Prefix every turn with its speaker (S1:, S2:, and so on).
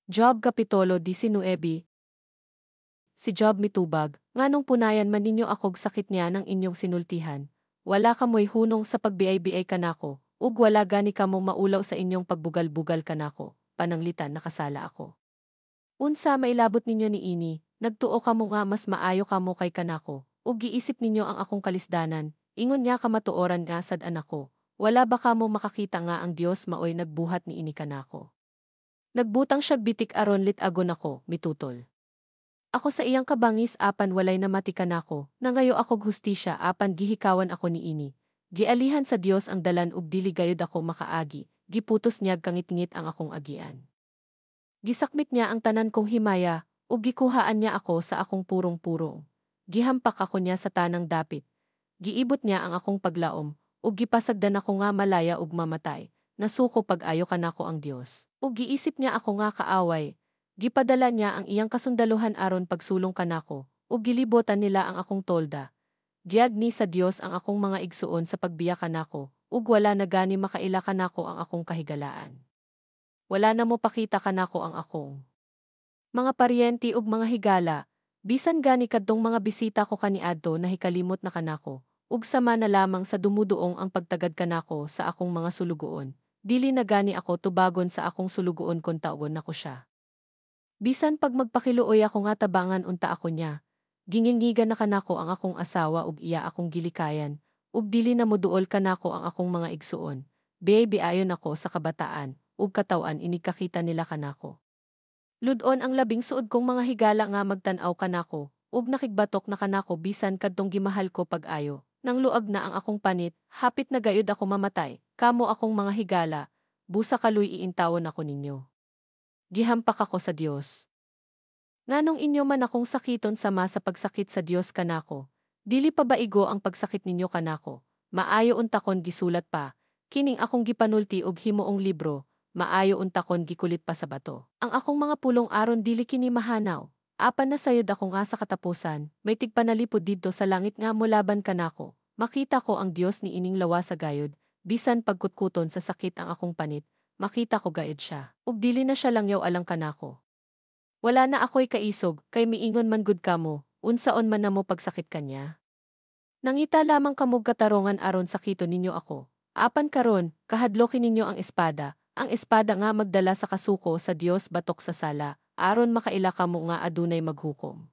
S1: Job Kapitulo 19. Si Job mitubag, nganong punayan man ninyo akog sakit niya ng inyong sinultihan. Wala kamoy hunong sa pagbiay-biay kanako, ug wala gani kamong maulaw sa inyong pagbugal-bugal kanako, pananglitan nakasala ako. Unsa mailabot ninyo niini, nagtuo kamo nga mas maayo kamo kay kanako, ug giisip ninyo ang akong kalisdanan, ingon niya kamatuoran nga sad-an ako. Wala ba kamo makakita nga ang Dios maoy nagbuhat niini kanako? Nagbutang siyag bitik aron lit-agon ako, mitutol. Ako sa iyang kabangis apan walay namatikan ako, nangayo akog hustisya apan gihikawan ako niini. Gialihan sa Dios ang dalan ug dili gayud ako makaagi, giputos niyag kangit-ngit ang akong agian. Gisakmit niya ang tanan kong himaya, ug gikuhaan niya ako sa akong purong-purong. Gihampak ako niya sa tanang dapit. Giibot niya ang akong paglaom, ug gipasagdan ako nga malaya ug mamatay. Nasuko pag-ayo kanako ang Dios. Ug giisip niya ako nga kaaway. Gipadala niya ang iyang kasundaluhan aron pagsulong kanako, ug gilibotan nila ang akong tolda. Giagni sa Dios ang akong mga igsuon sa pagbiya kanako, ug wala na gani makaila kanako ang akong kahigalaan. Wala na mo pakita kanako ang akong mga paryente ug mga higala, bisan gani kadtong mga bisita ko kaniadto nahikalimot na kanako, ug sama na lamang sa dumuduong ang pagtagad kanako sa akong mga sulugoon. Dili na gani ako tubagon sa akong sulugoon kon taon nako siya. Bisan pag magpakiluoy ako nga tabangan unta ako niya. Gingingigan na kanako ang akong asawa ug iya akong gilikayan, ug dili na moduol kanako ang akong mga igsuon. Biay-biayon ako sa kabataan, ug katawan inikakita nila kanako. Ludon ang labing suod kong mga higala nga magtan-aw kanako, ug nakigbatok na kanako bisan kadtong gimahal ko pag-ayo. Nang luag na ang akong panit, hapit na gayud ako mamatay, kamo akong mga higala, busa kaluy iintawon ako ninyo. Gihampak ako sa Dios. Nganong inyo man akong sakiton sama sa pagsakit sa Dios kanako. Dili pa ba igo ang pagsakit ninyo kanako? Maayo untakon gisulat pa, kining akong gipanulti og himuong libro, maayo untakon gikulit pa sa bato. Ang akong mga pulong aron dili kini mahanaw. Apan na sayod ako nga sa katapusan, may tigpanalipod didto sa langit nga molaban kanako. Makita ko ang Dios ni ining lawa sa gayod, bisan pagkutkuton sa sakit ang akong panit, makita ko gayud siya. Ug dili na siya langyaw alang kanako. Wala na ako'y kaisog, kay miingon man gud kamo, unsaon man namo pagsakit kanya. Nangita lamang kamog katarongan aron sakito ninyo ako. Apan karon, kahadlokin ninyo ang espada nga magdala sa kasuko sa Dios batok sa sala, aron makaila kamo nga adunay maghukom.